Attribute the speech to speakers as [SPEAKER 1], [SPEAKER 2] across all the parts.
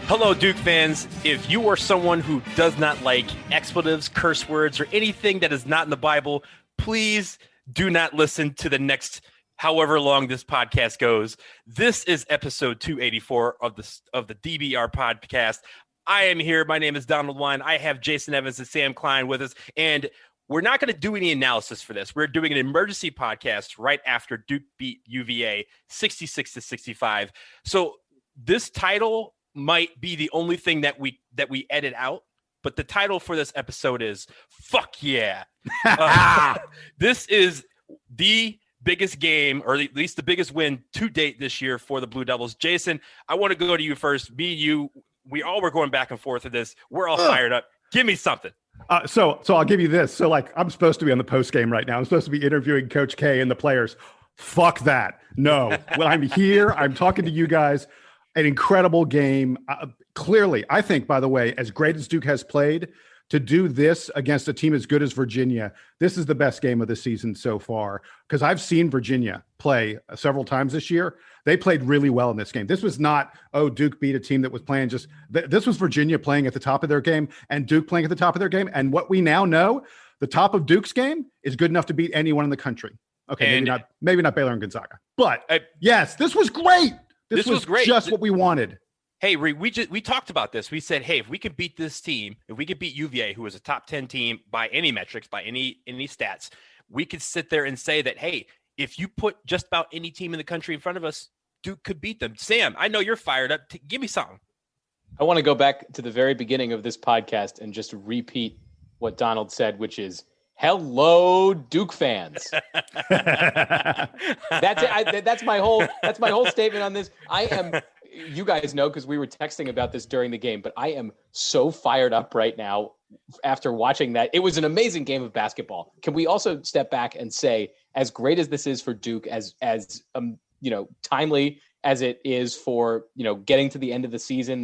[SPEAKER 1] Hello, Duke fans. If you are someone who does not like expletives, curse words, or anything that is not in the Bible, please do not listen to the next however long this podcast goes. This is episode 284 of the DBR podcast. I am here. My name is Donald Wine. I have Jason Evans and Sam Klein with us, and we're not going to do any analysis for this. We're doing an emergency podcast right after Duke beat UVA 66-65. So this title might be the only thing that we edit out, but the title for this episode is "Fuck Yeah." This is the biggest game, or at least the biggest win to date this year for the Blue Devils. Jason, I want to go to you first. Me and you, we all were going back and forth with this. We're all fired up. Give me something.
[SPEAKER 2] So I'll give you this. So like, I'm supposed to be on the post game right now. I'm supposed to be interviewing Coach K and the players. Fuck that. No, well, I'm here. I'm talking to you guys. An incredible game. Clearly, I think, by the way, as great as Duke has played, to do this against a team as good as Virginia, this is the best game of the season so far. Because I've seen Virginia play several times this year. They played really well in this game. This was not, Duke beat a team that was playing just, this was Virginia playing at the top of their game and Duke playing at the top of their game. And what we now know, the top of Duke's game is good enough to beat anyone in the country. Okay, maybe not Baylor and Gonzaga. But yes, this was great. This was great. Just what we wanted.
[SPEAKER 1] Hey, we talked about this. We said, hey, if we could beat this team, if we could beat UVA, who was a top 10 team by any metrics, by any stats, we could sit there and say that, hey, if you put just about any team in the country in front of us, Duke could beat them. Sam, I know you're fired up. Give me something.
[SPEAKER 3] I want to go back to the very beginning of this podcast and just repeat what Donald said, which is, hello, Duke fans. That's it. That's my whole statement on this. You guys know, because we were texting about this during the game, but I am so fired up right now after watching that. It was an amazing game of basketball. Can we also step back and say, as great as this is for Duke, as timely as it is for, getting to the end of the season,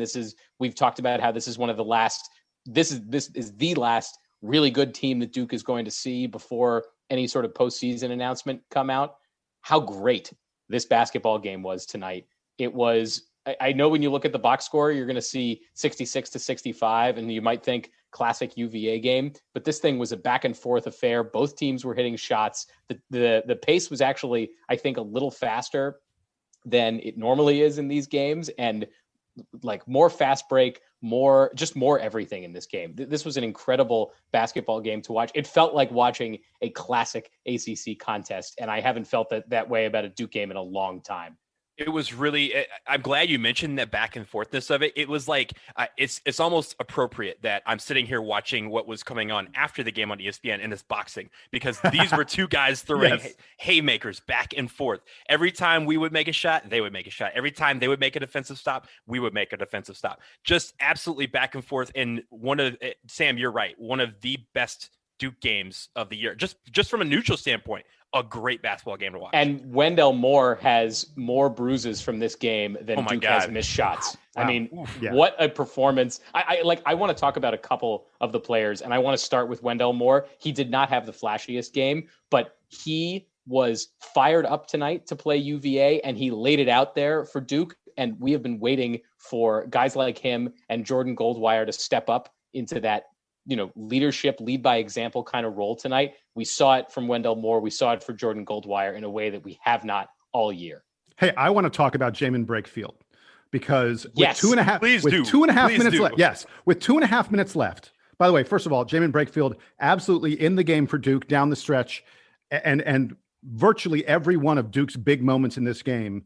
[SPEAKER 3] we've talked about how this is one of the last, this is the last really good team that Duke is going to see before any sort of postseason announcement come out. How great this basketball game was tonight. It was, I know when you look at the box score, you're going to see 66-65, and you might think classic UVA game, but this thing was a back and forth affair. Both teams were hitting shots. The pace was actually, I think, a little faster than it normally is in these games, and like more fast break, more everything in this game. This was an incredible basketball game to watch. It felt like watching a classic ACC contest, and I haven't felt that way about a Duke game in a long time.
[SPEAKER 1] It was really, I'm glad you mentioned that back and forthness of it. It was like, it's almost appropriate that I'm sitting here watching what was coming on after the game on ESPN, and it's boxing, because these were two guys throwing haymakers back and forth. Every time we would make a shot, they would make a shot. Every time they would make a defensive stop, we would make a defensive stop. Just absolutely back and forth. And Sam, you're right, one of the best Duke games of the year, just from a neutral standpoint. A great basketball game to watch. And
[SPEAKER 3] Wendell Moore has more bruises from this game than Duke has missed shots. Wow. I mean, what a performance. I want to talk about a couple of the players, and I want to start with Wendell Moore. He did not have the flashiest game, but he was fired up tonight to play UVA, and he laid it out there for Duke. And we have been waiting for guys like him and Jordan Goldwire to step up into that leadership, lead by example kind of role tonight. We saw it from Wendell Moore. We saw it for Jordan Goldwire in a way that we have not all year.
[SPEAKER 2] Hey, I want to talk about Jamin Brakefield, because with
[SPEAKER 1] two and a half
[SPEAKER 2] minutes left, by the way, first of all, Jamin Brakefield absolutely in the game for Duke down the stretch, and virtually every one of Duke's big moments in this game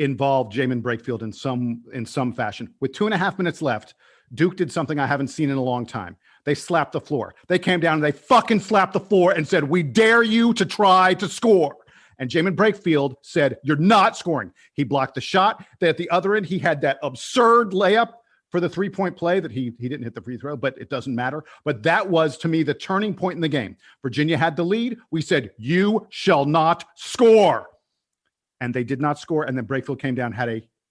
[SPEAKER 2] involved Jamin Brakefield in some fashion. With 2.5 minutes left, Duke did something I haven't seen in a long time. They slapped the floor. They came down and they fucking slapped the floor and said, "We dare you to try to score." And Jamin Brakefield said, "You're not scoring." He blocked the shot. At the other end, he had that absurd layup for the 3-point play that he didn't hit the free throw, but it doesn't matter. But that was, to me, the turning point in the game. Virginia had the lead. We said, "You shall not score." And they did not score. And then Brakefield came down,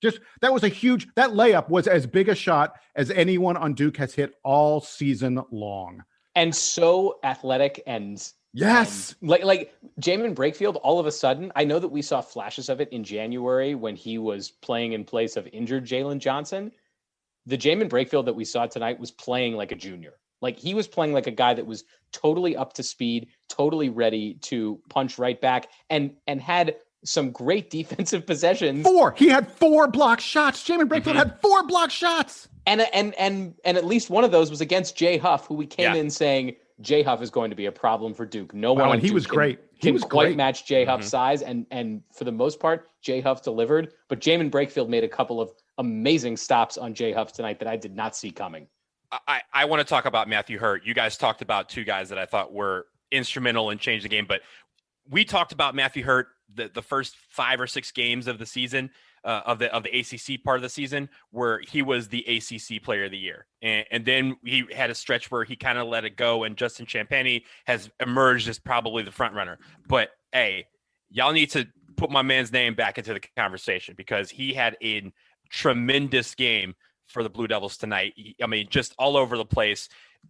[SPEAKER 2] that layup was as big a shot as anyone on Duke has hit all season long.
[SPEAKER 3] And so athletic and
[SPEAKER 2] yes.
[SPEAKER 3] And like Jamin Brakefield, all of a sudden, I know that we saw flashes of it in January when he was playing in place of injured Jalen Johnson. the Jamin Brakefield that we saw tonight was playing like a junior. Like he was playing like a guy that was totally up to speed, totally ready to punch right back, and had some great defensive possessions.
[SPEAKER 2] He had 4 block shots. Jamin Brakefield had 4 block shots.
[SPEAKER 3] And at least one of those was against Jay Huff, who we came in saying Jay Huff is going to be a problem for Duke. No one on
[SPEAKER 2] he
[SPEAKER 3] Duke
[SPEAKER 2] was great.
[SPEAKER 3] He was quite great. Match Jay Huff's size, and for the most part, Jay Huff delivered. But Jamin Brakefield made a couple of amazing stops on Jay Huff tonight that I did not see coming.
[SPEAKER 1] I want to talk about Matthew Hurt. You guys talked about 2 guys that I thought were instrumental in changing the game, but we talked about Matthew Hurt the first 5 or 6 games of the season, of the ACC part of the season, where he was the ACC Player of the Year, and then he had a stretch where he kind of let it go, and Justin Champagny has emerged as probably the front runner. But hey, y'all need to put my man's name back into the conversation, because he had a tremendous game for the Blue Devils tonight. I mean, just all over the place.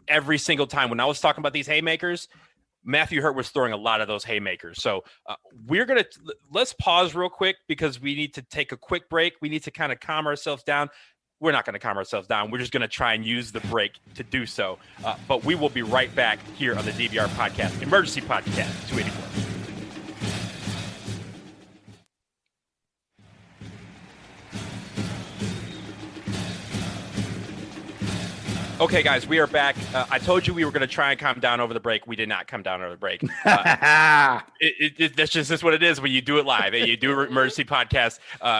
[SPEAKER 1] Every single time when I was talking about these haymakers, Matthew Hurt was throwing a lot of those haymakers. So let's pause real quick, because we need to take a quick break. We need to kind of calm ourselves down. We're not going to calm ourselves down. We're just going to try and use the break to do so. But we will be right back here on the DVR podcast, Emergency Podcast 284. Okay, guys, we are back. I told you we were going to try and calm down over the break. We did not come down over the break. That's just what it is when you do it live and you do an emergency podcast.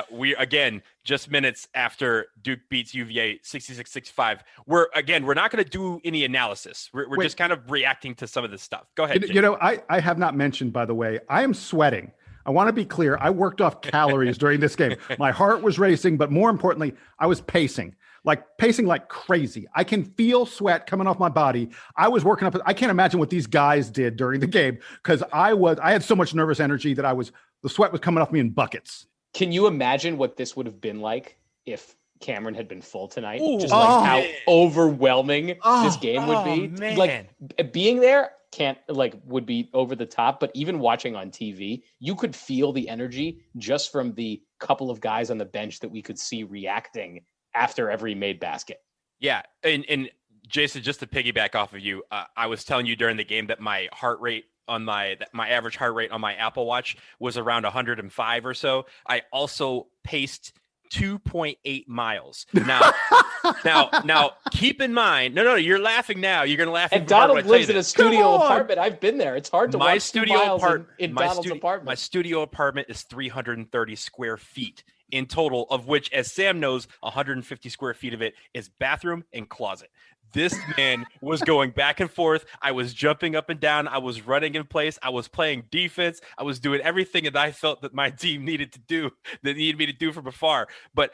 [SPEAKER 1] We, again, just minutes after Duke beats UVA 66-65. We're not going to do any analysis. We're just kind of reacting to some of this stuff. Go ahead.
[SPEAKER 2] You know, I have not mentioned, by the way, I am sweating. I want to be clear. I worked off calories during this game. My heart was racing, but more importantly, I was pacing like crazy. I can feel sweat coming off my body. I was working up. I can't imagine what these guys did during the game, because I had so much nervous energy that the sweat was coming off me in buckets.
[SPEAKER 3] Can you imagine what this would have been like if Cameron had been full tonight? Just how overwhelming this game would be.
[SPEAKER 1] Man.
[SPEAKER 3] Like being there would be over the top, but even watching on TV, you could feel the energy just from the couple of guys on the bench that we could see reacting after every made basket.
[SPEAKER 1] Yeah. And Jason, just to piggyback off of you, I was telling you during the game that my heart rate on my average heart rate on my Apple Watch was around 105 or so. I also paced 2.8 miles. Now keep in mind, no, you're laughing now. You're going to laugh.
[SPEAKER 3] And Donald lives in a studio apartment. I've been there. It's hard to
[SPEAKER 1] my
[SPEAKER 3] watch
[SPEAKER 1] studio
[SPEAKER 3] 2 miles
[SPEAKER 1] apartment
[SPEAKER 3] in Donald's apartment.
[SPEAKER 1] My studio apartment is 330 square feet in total, of which, as Sam knows, 150 square feet of it is bathroom and closet. This man was going back and forth. I was jumping up and down. I was running in place. I was playing defense. I was doing everything that I felt that my team needed to do, that needed me to do from afar. But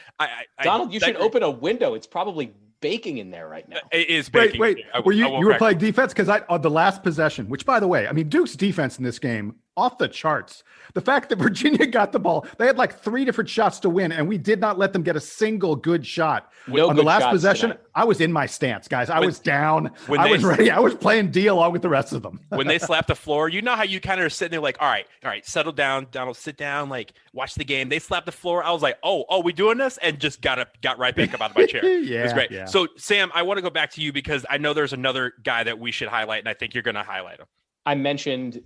[SPEAKER 3] Donald, you should open a window. It's probably baking in there right now.
[SPEAKER 1] It is baking.
[SPEAKER 2] Wait. You were playing defense? Because on the last possession, which, by the way, I mean, Duke's defense in this game, off the charts. The fact that Virginia got the ball, they had like 3 different shots to win, and we did not let them get a single good shot. On the last possession, tonight. I was in my stance, guys. I was down. I was ready. I was playing D along with the rest of them.
[SPEAKER 1] When they slapped the floor, you know how you kind of are sitting there like, all right, settle down, Donald, sit down, like watch the game. They slapped the floor. I was like, oh, we doing this? And just got right back up out of my chair. It was great. Yeah. So Sam, I want to go back to you, because I know there's another guy that we should highlight, and I think you're going to highlight him.
[SPEAKER 3] I mentioned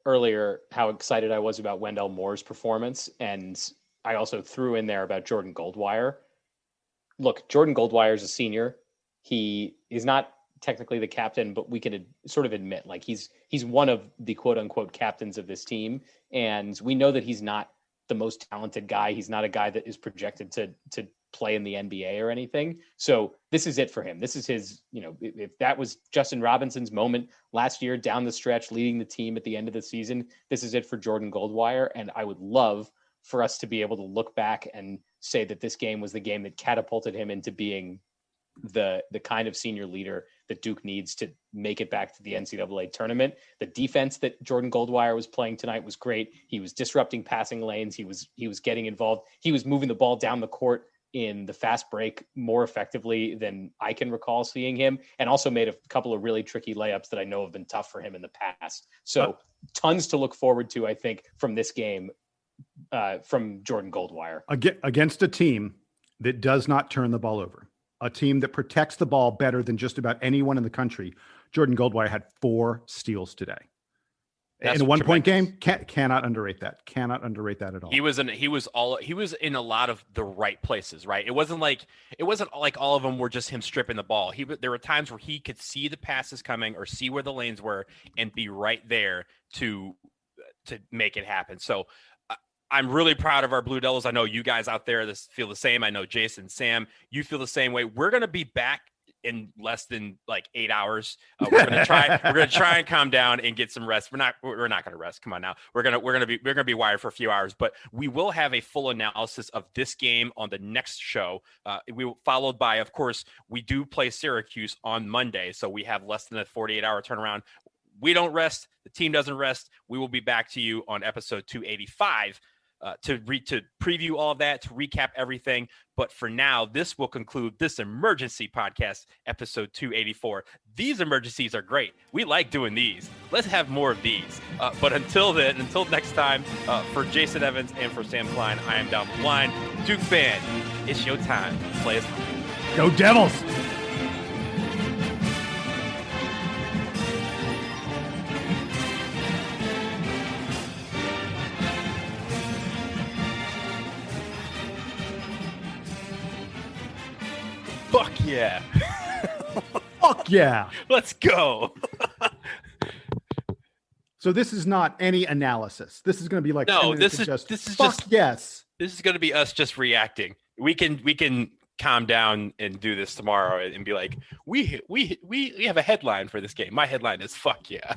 [SPEAKER 3] earlier how excited I was about Wendell Moore's performance, and I also threw in there about Jordan Goldwire. Look, Jordan Goldwire is a senior. He is not technically the captain, but we can sort of admit, like, he's one of the quote unquote captains of this team, and we know that he's not the most talented guy. He's not a guy that is projected to play in the NBA or anything. So this is it for him. This is his, if that was Justin Robinson's moment last year down the stretch, leading the team at the end of the season, this is it for Jordan Goldwire. And I would love for us to be able to look back and say that this game was the game that catapulted him into being the kind of senior leader that Duke needs to make it back to the NCAA tournament. The defense that Jordan Goldwire was playing tonight was great. He was disrupting passing lanes. He was getting involved. He was moving the ball down the court in the fast break more effectively than I can recall seeing him, and also made a couple of really tricky layups that I know have been tough for him in the past. So tons to look forward to, I think, from this game from Jordan Goldwire.
[SPEAKER 2] Against a team that does not turn the ball over. a team that protects the ball better than just about anyone in the country. Jordan Goldwire had 4 steals today.
[SPEAKER 1] That's
[SPEAKER 2] in a 1-point
[SPEAKER 1] tremendous.
[SPEAKER 2] game. Cannot underrate that. Cannot underrate that at all.
[SPEAKER 1] He was in a lot of the right places, right? It wasn't like all of them were just him stripping the ball. There were times where he could see the passes coming or see where the lanes were and be right there to make it happen. So I'm really proud of our Blue Devils. I know you guys out there feel the same. I know Jason, Sam, you feel the same way. We're going to be back in less than like 8 hours. We're gonna try and calm down and get some rest. We're not gonna rest. Come on now. We're gonna be wired for a few hours, but we will have a full analysis of this game on the next show. Followed by, of course, we do play Syracuse on Monday, so we have less than a 48-hour turnaround. We don't rest. The team doesn't rest. We will be back to you on episode 285 to preview all of that, to recap everything. But for now, this will conclude this emergency podcast, episode 284. These emergencies are great. We like doing these. Let's have more of these. But until next time, for Jason Evans and for Sam Klein, I am down the line. Duke fan, it's your time. Play us.
[SPEAKER 2] Go Devils!
[SPEAKER 1] Fuck yeah.
[SPEAKER 2] Fuck yeah.
[SPEAKER 1] Let's go.
[SPEAKER 2] So this is not any analysis. This is going to be like,
[SPEAKER 1] no, this is
[SPEAKER 2] yes.
[SPEAKER 1] This is going to be us just reacting. We can calm down and do this tomorrow and be like, we have a headline for this game. My headline is fuck yeah.